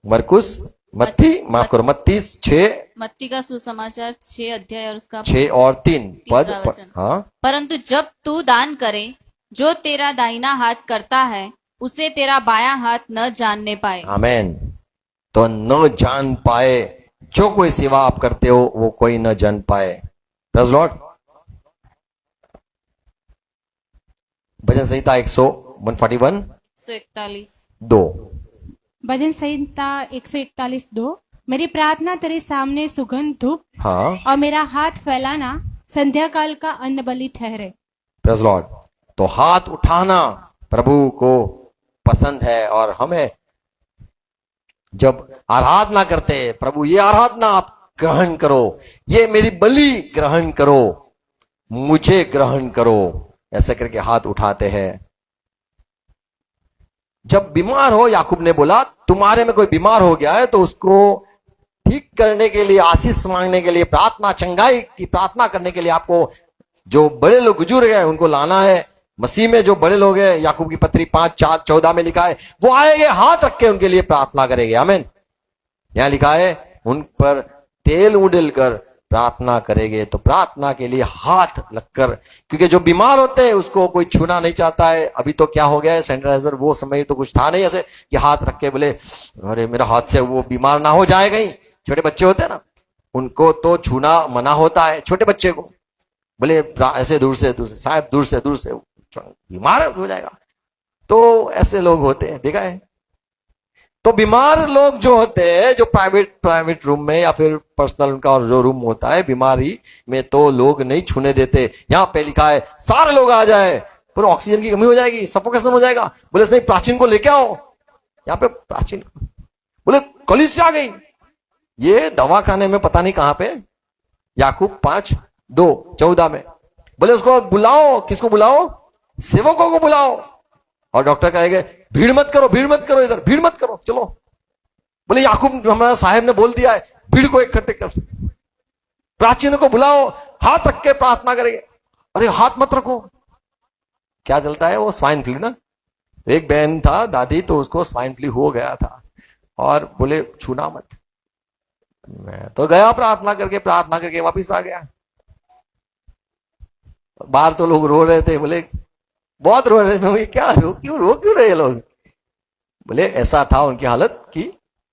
मरकुस मत्ती माफ करो मत्ती 6 मत्ती का सुसमाचार 6 अध्याय और उसका 6 और 3 पद। तीसरा वचन। हाँ, परंतु जब तू दान करे, जो तेरा दाहिना हाथ करता है उसे तेरा बायां हाथ न जानने पाए। आमेन। तो न जान पाए, जो कोई सेवा आप करते हो वो कोई न जान पाए। Praise Lord. भजन संहिता 141 141 2। भजन संहिता 141:2। मेरी प्रार्थना तेरे सामने सुगंध धूप हाँ, और मेरा हाथ फैलाना संध्या काल का अन्न बलि ठहरे। Praise Lord. तो हाथ उठाना प्रभु को पसंद है, और हमें जब आराधना करते हैं, प्रभु ये आराधना आप ग्रहण करो, ये मेरी बलि ग्रहण करो, मुझे ग्रहण करो, ऐसे करके हाथ उठाते हैं। जब बीमार हो, याकूब ने बोला तुम्हारे में कोई बीमार हो गया है तो उसको ठीक करने के लिए, आशीष मांगने के लिए, प्रार्थना चंगाई की प्रार्थना करने के लिए आपको जो बड़े लोग गुजर गए उनको लाना है। मसीह में जो बड़े लोग हैं, याकूब की पत्री 5:4-14 में लिखा है, वो आएंगे, हाथ रख के उनके लिए प्रार्थना करेंगे। आमीन। यहां लिखा है उन पर तेल उड़ेल कर प्रार्थना करेंगे। तो प्रार्थना के लिए हाथ लगकर, क्योंकि जो बीमार होते हैं उसको कोई छूना नहीं चाहता है। अभी तो क्या हो गया है, सैनिटाइजर, वो समय तो कुछ था नहीं ऐसे कि हाथ रख के बोले अरे मेरा हाथ से वो बीमार ना हो जाए कहीं। छोटे बच्चे होते हैं ना, उनको तो छूना मना होता है, छोटे बच्चे को बोले ऐसे दूर से शायद दूर से बीमार हो जाएगा। तो ऐसे लोग होते हैं, देखा है। तो बीमार लोग जो होते हैं, जो प्राइवेट रूम में या फिर पर्सनल उनका जो रूम होता है, बीमारी में तो लोग नहीं छूने देते। यहाँ पे लिखा है सारे लोग आ जाए, पर ऑक्सीजन की कमी हो जाएगी, सफोकेशन हो जाएगा। बोले नहीं, प्राचीन को लेके आओ। यहाँ पे प्राचीन बोले कलीस आ गई, ये दवाखाने में पता नहीं कहां पे, याकूब 5:2-14 में बोले उसको बुलाओ। किसको बुलाओ? सेवकों को बुलाओ। और डॉक्टर कहेंगे भीड़ मत करो इधर, भीड़ मत करो, चलो। बोले याकूब हमारा साहब ने बोल दिया है, भीड़ को इकट्ठे कर, प्राचीन को बुलाओ, हाथ रख के प्रार्थना करेंगे। अरे हाथ मत रखो, क्या चलता है वो स्वाइन फ्लू ना। तो एक बहन था दादी, तो उसको स्वाइन फ्लू हो गया था, और बोले छूना मत। मैं तो गया प्रार्थना करके वापिस आ गया। बाहर तो लोग रो रहे थे, बोले बहुत रो रहे थे, क्या रो क्यों रहे लोग। बोले ऐसा था उनकी हालत कि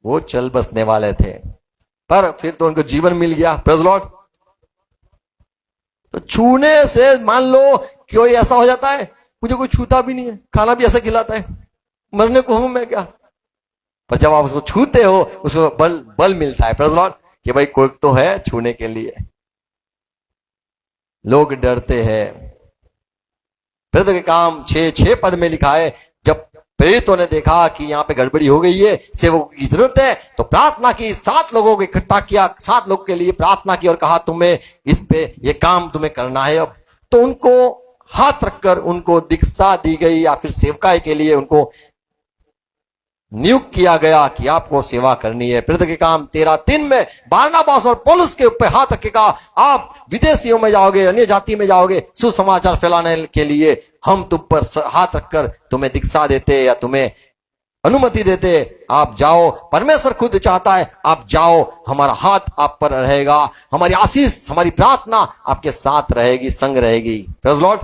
वो चल बसने वाले थे, पर फिर तो उनको जीवन मिल गया। Praise Lord. तो छूने से मान लो कोई ऐसा हो जाता है, मुझे कोई छूता भी नहीं है, खाना भी ऐसा खिलाता है, मरने को हूं मैं क्या। पर जब आप उसको छूते हो, उसको बल मिलता है। प्रेज़ लॉर्ड, कि भाई कोई तो है छूने के लिए। लोग डरते हैं। प्रेरितों के काम 6 पद में लिखा है, जब प्रेरितों ने देखा कि यहाँ पे गड़बड़ी हो गई है, सेवकों की जरूरत है, तो प्रार्थना की, 7 लोगों को इकट्ठा किया, 7 लोगों के लिए प्रार्थना की और कहा तुम्हें इस पे ये काम तुम्हें करना है। अब तो उनको हाथ रखकर उनको दीक्षा दी गई, या फिर सेवकाई के लिए उनको नियुक्त किया गया कि आपको सेवा करनी है। प्रेरित के काम 13:3 में बारनाबास और पौलुस के ऊपर हाथ रखेगा, आप विदेशियों में जाओगे, अन्य जाति में जाओगे, सुसमाचार फैलाने के लिए हम तुम पर हाथ रखकर तुम्हें दीक्षा देते या तुम्हें अनुमति देते, आप जाओ। परमेश्वर खुद चाहता है आप जाओ, हमारा हाथ आप पर रहेगा, हमारी आशीष, हमारी प्रार्थना आपके साथ रहेगी, संग रहेगी। Praise Lord.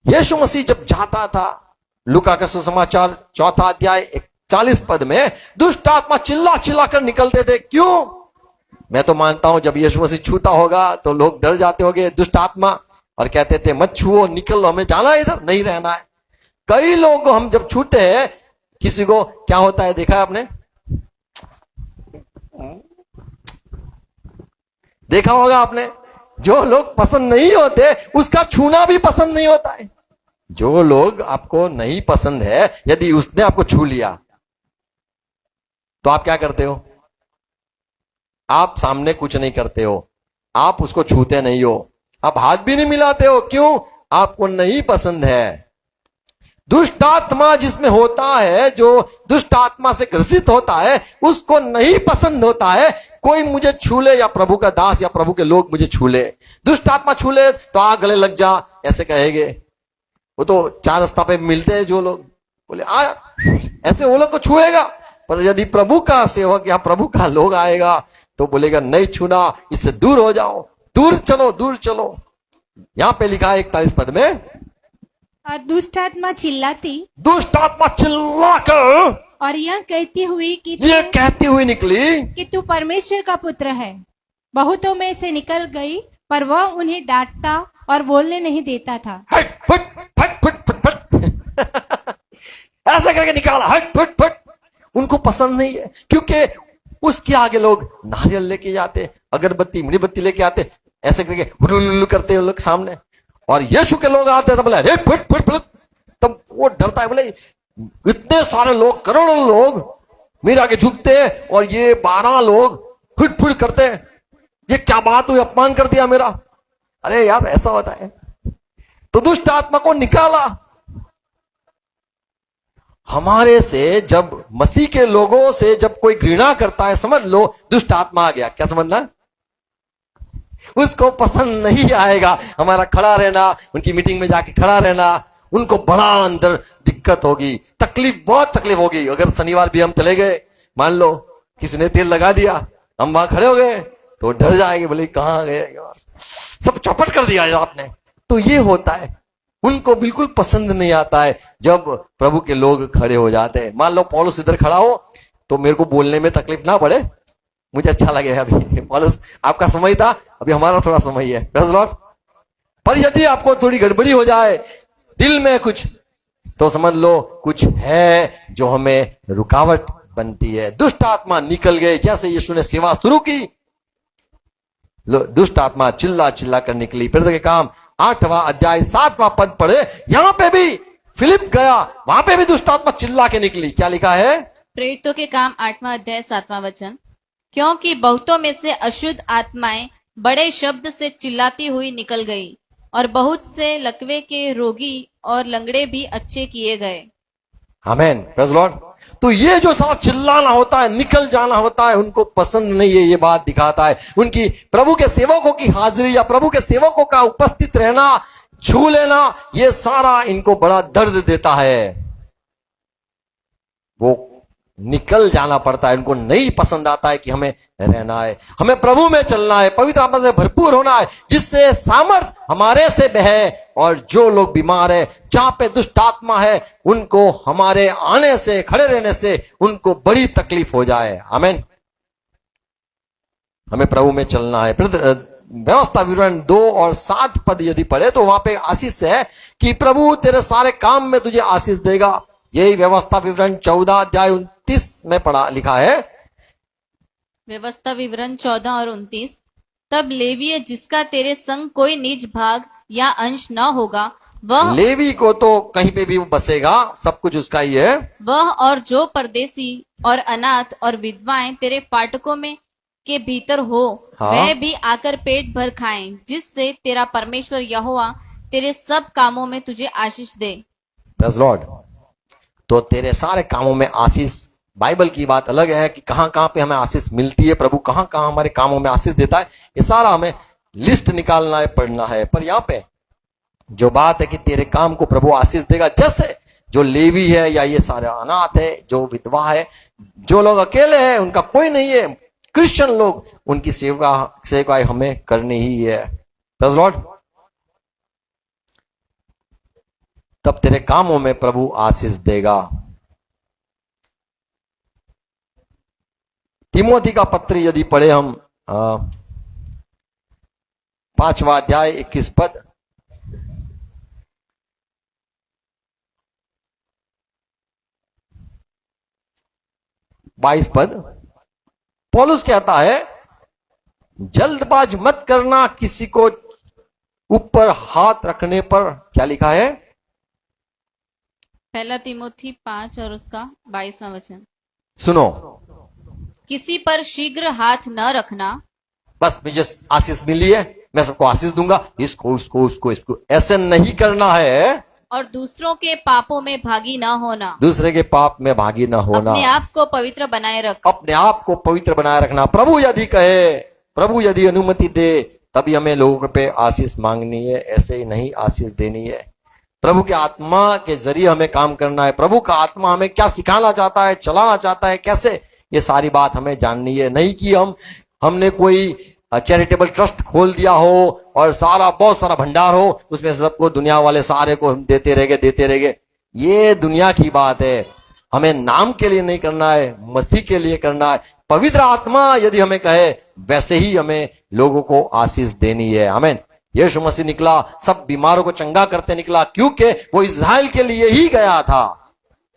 यीशु मसीह जब जाता था, लूका का सुसमाचार 4 अध्याय 40 पद में, दुष्ट आत्मा चिल्ला चिल्ला कर निकलते थे। क्यों? मैं तो मानता हूं जब यीशु मसीह छूता होगा तो लोग डर जाते होंगे, दुष्ट आत्मा, और कहते थे मत छुओ, निकलो, हमें जाना है, इधर नहीं रहना है। कई लोग हम जब छूते हैं, किसी को क्या होता है देखा है आपने? देखा होगा आपने, जो लोग पसंद नहीं होते उसका छूना भी पसंद नहीं होता है। जो लोग आपको नहीं पसंद है, यदि उसने आपको छू लिया तो आप क्या करते हो? आप सामने कुछ नहीं करते हो, आप उसको छूते नहीं हो, आप हाथ भी नहीं मिलाते हो। क्यों? आपको नहीं पसंद है। दुष्ट आत्मा जिसमें होता है, जो दुष्ट आत्मा से ग्रसित होता है, उसको नहीं पसंद होता है कोई मुझे छू ले, या प्रभु का दास या प्रभु के लोग मुझे छू ले। दुष्ट आत्मा छू ले तो आ गले लग जा, ऐसे कहेंगे। वो तो 4 रास्ता पे मिलते हैं जो लोग, बोले आ, ऐसे वो लोग को छुएगा। पर यदि प्रभु का सेवक या प्रभु का लोग आएगा तो बोलेगा नहीं छूना, इससे दूर हो जाओ, दूर चलो, दूर चलो। यहां पे लिखा है 41 पद में, और दुष्ट आत्मा चिल्लाती, दुष्ट आत्मा चिल्लाकर और यह कहती हुई कि ये कहती हुई निकली कि तू परमेश्वर का पुत्र है। बहुतों में से निकल गई, पर वह उन्हें डांटता और बोलने नहीं देता था। हट फट फट फट फट फट ऐसा करके निकाला, हट फट फट। उनको पसंद नहीं है, क्योंकि उसके आगे लोग नारियल लेके जाते, अगरबत्ती मोमबत्ती लेके आते, ऐसे करके हुलुलुलु करते हैं लोग सामने। और यीशु के लोग आते तो बोले अरे फट फट फट, तब वो डरता है, बोले इतने सारे लोग, करोड़ों लोग मेरे आगे झुकते हैं और ये 12 लोग फुट फुट करते हैं, ये क्या बात हुई, अपमान कर दिया मेरा। अरे यार ऐसा होता है। तो दुष्ट आत्मा को निकाला। हमारे से जब मसीह के लोगों से जब कोई घृणा करता है, समझ लो दुष्ट आत्मा आ गया। क्या समझना? उसको पसंद नहीं आएगा हमारा खड़ा रहना, उनकी मीटिंग में जाके खड़ा रहना, उनको बड़ा अंदर दिक्कत होगी, तकलीफ, बहुत तकलीफ होगी। अगर शनिवार भी हम चले गए, मान लो किसी ने तेल लगा दिया, हम वहां खड़े हो गए तो डर जाएंगे, बोले कहां गए यार, सब चौपट कर दिया आपने। तो ये होता है, उनको बिल्कुल पसंद नहीं आता है जब प्रभु के लोग खड़े हो जाते हैं। मान लो पौलुस इधर खड़ा हो तो मेरे को बोलने में तकलीफ ना पड़े, मुझे अच्छा लगे। अभी पौलुस आपका समय था, अभी हमारा थोड़ा समय है, प्रेज़ लॉर्ड। पर यदि आपको थोड़ी गड़बड़ी हो जाए दिल में कुछ, तो समझ लो कुछ है जो हमें रुकावट बनती है। दुष्ट आत्मा निकल गए, जैसे यीशु ने सेवा शुरू की, दुष्ट आत्मा चिल्ला चिल्ला कर निकली। प्रेरित के काम 8वां अध्याय 7वां पद पढ़े, यहां पे भी फिलिप गया, वहां पे भी दुष्ट आत्मा चिल्ला के निकली। क्या लिखा है? प्रेरितों के काम 8वां अध्याय 7वां वचन, क्योंकि बहुतों में से अशुद्ध आत्माएं बड़े शब्द से चिल्लाती हुई निकल गई, और बहुत से लकवे के रोगी और लंगड़े भी अच्छे किए गए। आमीन, प्रेज़ लॉर्ड। तो ये जो सारा चिल्लाना होता है, निकल जाना होता है, उनको पसंद नहीं है। ये बात दिखाता है उनकी प्रभु के सेवकों की हाजिरी या प्रभु के सेवकों का उपस्थित रहना, छू लेना, ये सारा इनको बड़ा दर्द देता है। वो निकल जाना पड़ता है, उनको नहीं पसंद आता है कि हमें रहना है, हमें प्रभु में चलना है, पवित्र आत्मा से भरपूर होना है, जिससे सामर्थ हमारे से बहे। और जो लोग बीमार है, जहां पे दुष्ट आत्मा है, उनको हमारे आने से, खड़े रहने से उनको बड़ी तकलीफ हो जाए। आमीन। हमें प्रभु में चलना है। व्यवस्था विवरण 2 और 7 पद यदि पढ़े तो वहां पे आशीष है कि प्रभु तेरे सारे काम में तुझे आशीष देगा। यही व्यवस्था विवरण 14 अध्याय 29 में पढ़ा लिखा है। व्यवस्था विवरण 14 और 29, तब लेवीय जिसका तेरे संग कोई निज भाग या अंश न होगा, वह लेवी को तो कहीं पे भी वो बसेगा, सब कुछ उसका ही है। वह और जो परदेसी और अनाथ और विधवाएं तेरे फाटकों में के भीतर हो, हाँ। वह भी आकर पेट भर खाएं, जिससे तेरा परमेश्वर यहोवा तेरे सब कामों में तुझे आशीष दे। Praise Lord. तो तेरे सारे कामों में आशीष। बाइबल की बात अलग है कि कहां कहां पे हमें आशीष मिलती है, प्रभु कहां कहां हमारे कामों में आशीष देता है, ये सारा हमें लिस्ट निकालना है, पढ़ना है। पर यहाँ पे जो बात है कि तेरे काम को प्रभु आशीष देगा, जैसे जो लेवी है या ये सारे अनाथ है, जो विधवा है, जो लोग अकेले हैं, उनका कोई नहीं है, क्रिश्चियन लोग, उनकी सेवा हमें करनी ही है। Praise Lord. तब तेरे कामों में प्रभु आशीष देगा। तिमोथी का पत्र यदि पढ़े हम 5वां अध्याय 21 पद, 22 पद, पौलुस कहता है जल्दबाज मत करना किसी को ऊपर हाथ रखने पर। क्या लिखा है? पहला तिमोथी 5 और उसका 22वां वचन। सुनो, किसी पर शीघ्र हाथ न रखना। बस मुझे आशीष मिली है, मैं सबको आशीष दूंगा, इसको उसको उसको इसको, ऐसे नहीं करना है। और दूसरों के पापों में भागी न होना। दूसरे के पाप में भागी न होना। अपने आप को पवित्र बनाए रख। अपने आप को पवित्र बनाए रखना। प्रभु यदि कहे, प्रभु यदि अनुमति दे, तभी हमें लोगों पे आशीष मांगनी है, ऐसे ही नहीं आशीष देनी है। प्रभु के आत्मा के जरिए हमें काम करना है। प्रभु का आत्मा हमें क्या सिखाना चाहता है, चलाना चाहता है, कैसे, ये सारी बात हमें जाननी है। नहीं कि हमने कोई चैरिटेबल ट्रस्ट खोल दिया हो और सारा बहुत सारा भंडार हो, उसमें सबको दुनिया वाले सारे को हम देते रहेंगे। ये दुनिया की बात है। हमें नाम के लिए नहीं करना है, मसीह के लिए करना है। पवित्र आत्मा यदि हमें कहे, वैसे ही हमें लोगों को आशीष देनी है। आमीन। यीशु मसीह निकला, सब बीमारों को चंगा करते निकला, क्योंकि वो इज़राइल के लिए ही गया था।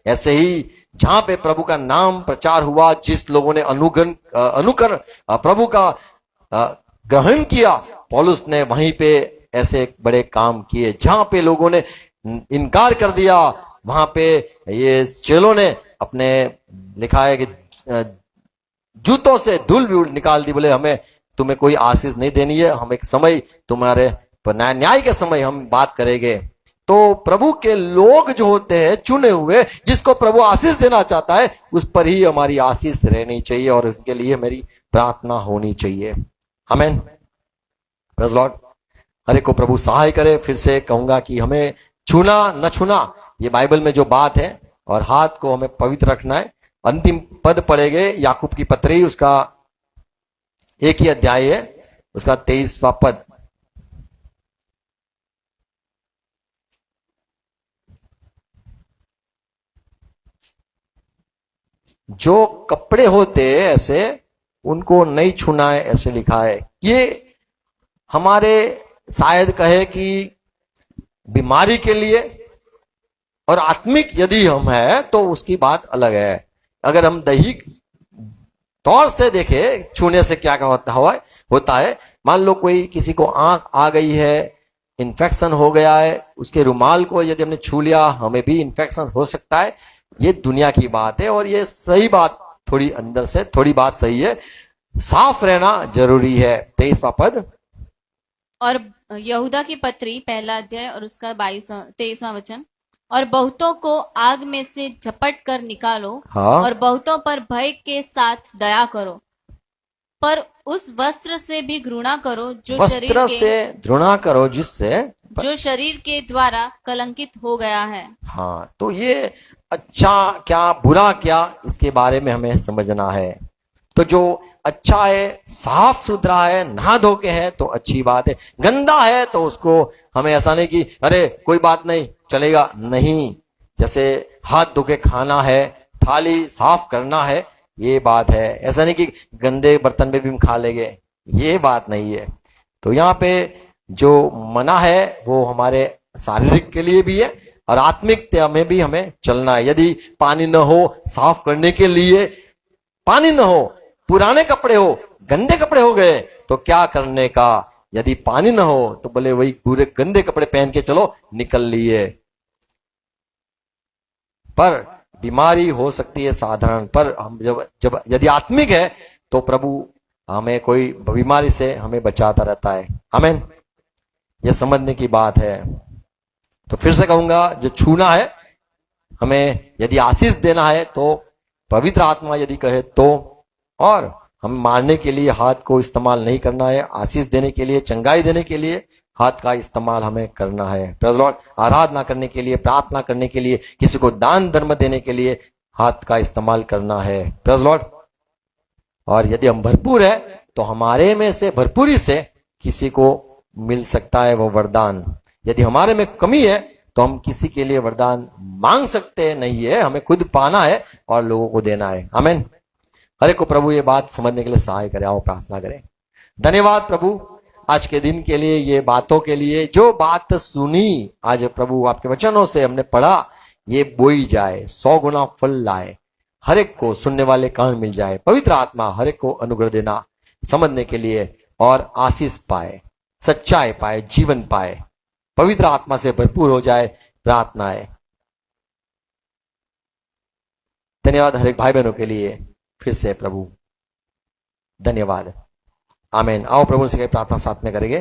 ऐसे ही जहां पे प्रभु का नाम प्रचार हुआ, जिस लोगों ने अनुकर प्रभु का ग्रहण किया, पौलुस ने वहीं पे ऐसे बड़े काम किए। जहां पे लोगों ने इनकार कर दिया, वहां पे ये चेलों ने अपने, लिखा है कि जूतों से धूल भी निकाल दी। बोले हमें तुम्हें कोई आशीष नहीं देनी है, हम एक समय तुम्हारे न्याय के समय हम बात करेंगे। तो प्रभु के लोग जो होते हैं, चुने हुए, जिसको प्रभु आशीष देना चाहता है, उस पर ही हमारी आशीष रहनी चाहिए और उसके लिए मेरी प्रार्थना होनी चाहिए। आमीन। Praise Lord. हर एक को प्रभु सहाय करे। फिर से कहूंगा कि हमें छूना न छूना, ये बाइबल में जो बात है, और हाथ को हमें पवित्र रखना है। अंतिम पद पढ़ेंगे याकूब की पत्री, उसका 1 ही अध्याय है, उसका 23वां पद। जो कपड़े होते ऐसे, उनको नहीं छूना है, ऐसे लिखा है। ये हमारे शायद कहे कि बीमारी के लिए, और आत्मिक यदि हम है तो उसकी बात अलग है। अगर हम दैहिक तौर से देखें, छूने से क्या होता है, मान लो कोई किसी को आंख आ गई है, इन्फेक्शन हो गया है, उसके रुमाल को यदि हमने छू लिया, हमें भी इन्फेक्शन हो सकता है। ये दुनिया की बात है, और ये सही बात, थोड़ी अंदर से थोड़ी बात सही है, साफ रहना जरूरी है। 23वां पद। और यहूदा की पत्री 1 अध्याय और उसका 23वां वचन। और बहुतों को आग में से झपट कर निकालो। हाँ। और बहुतों पर भय के साथ दया करो, पर उस वस्त्र से भी घृणा करो जो शरीर के द्वारा कलंकित हो गया है। हाँ, तो ये अच्छा क्या बुरा क्या, इसके बारे में हमें समझना है। तो जो अच्छा है, साफ सुथरा है, नहा धो के है, तो अच्छी बात है। गंदा है तो उसको हमें ऐसा नहीं कि अरे कोई बात नहीं चलेगा, नहीं। जैसे हाथ धो के खाना है, थाली साफ करना है, ये बात है। ऐसा नहीं कि गंदे बर्तन में भी हम खा लेंगे, ये बात नहीं है। तो यहाँ पे जो मना है वो हमारे शारीरिक के लिए भी है और आत्मिक में भी हमें चलना है। यदि पानी न हो साफ करने के लिए, पानी न हो, पुराने कपड़े हो, गंदे कपड़े हो गए, तो क्या करने का। यदि पानी न हो तो बोले वही पूरे गंदे कपड़े पहन के चलो, निकल लिए। पर बीमारी हो सकती है साधारण, पर हम जब यदि आत्मिक है तो प्रभु हमें कोई बीमारी से हमें बचाता रहता है। आमीन। यह समझने की बात है। तो फिर से कहूंगा, जो छूना है हमें यदि आशीष देना है तो पवित्र आत्मा यदि कहे तो, और हम मारने के लिए हाथ को इस्तेमाल नहीं करना है, आशीष देने के लिए, चंगाई देने के लिए हाथ का इस्तेमाल हमें करना है। Praise Lord. आराधना करने के लिए, प्रार्थना करने के लिए, किसी को दान धर्म देने के लिए हाथ का इस्तेमाल करना है। Praise Lord. और यदि हम भरपूर है तो हमारे में से भरपूरी से किसी को मिल सकता है वो वरदान। यदि हमारे में कमी है तो हम किसी के लिए वरदान मांग सकते नहीं है, हमें खुद पाना है और लोगों को देना है। आमीन। हर एक को प्रभु ये बात समझने के लिए सहाय करे। आओ प्रार्थना करें। धन्यवाद प्रभु आज के दिन के लिए, ये बातों के लिए, जो बात सुनी आज प्रभु आपके वचनों से हमने पढ़ा, ये बोई जाए, 100 गुना फल लाए, हर एक को सुनने वाले कान मिल जाए। पवित्र आत्मा हर एक को अनुग्रह देना समझने के लिए, और आशीष पाए, सच्चाई पाए, जीवन पाए, पवित्र आत्मा से भरपूर हो जाए। प्रार्थना है। धन्यवाद हर एक भाई बहनों के लिए फिर से प्रभु, धन्यवाद। आमीन। आओ प्रभु से प्रार्थना साथ में करेंगे।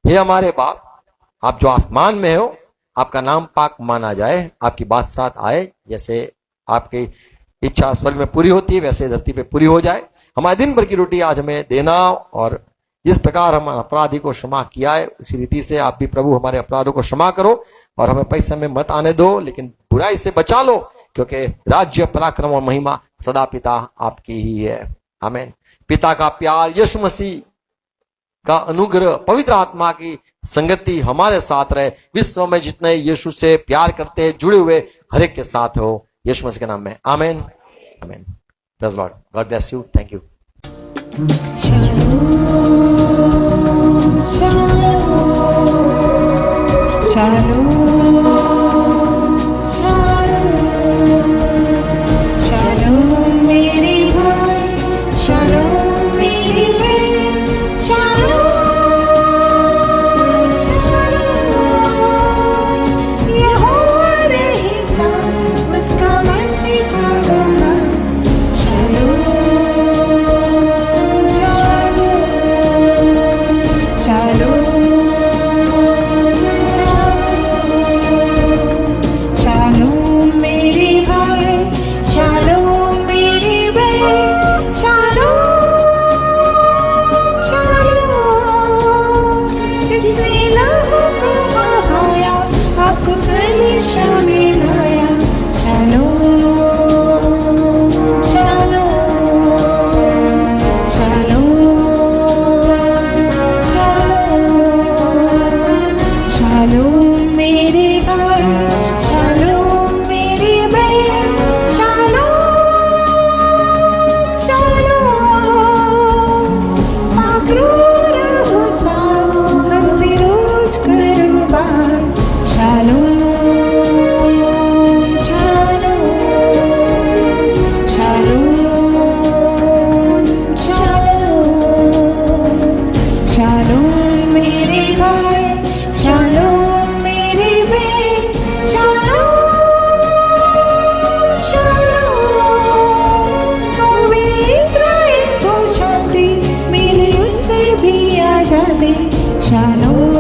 हे हमारे बाप, आप जो आसमान में हो, आपका नाम पाक माना जाए, आपकी बात साथ आए, जैसे आपकी इच्छा स्वर्ग में पूरी होती है वैसे धरती पे पूरी हो जाए। हमारे दिन भर की रोटी आज हमें देना, और जिस प्रकार हम अपराधी को क्षमा किया है उसी रीति से आप भी प्रभु हमारे अपराधों को क्षमा करो, और हमें पैसे में मत आने दो, लेकिन बुराई से बचा लो, क्योंकि राज्य, पराक्रम और महिमा सदा पिता आपकी ही है। आमीन। पिता का प्यार, यीशु मसीह का अनुग्रह, पवित्र आत्मा की संगति हमारे साथ रहे। विश्व में जितने यीशु से प्यार करते हैं, जुड़े हुए, हर एक के साथ हो, यीशु मसीह के नाम में। आमीन। आमीन। Praise Lord. God bless you. Thank you. Shalom.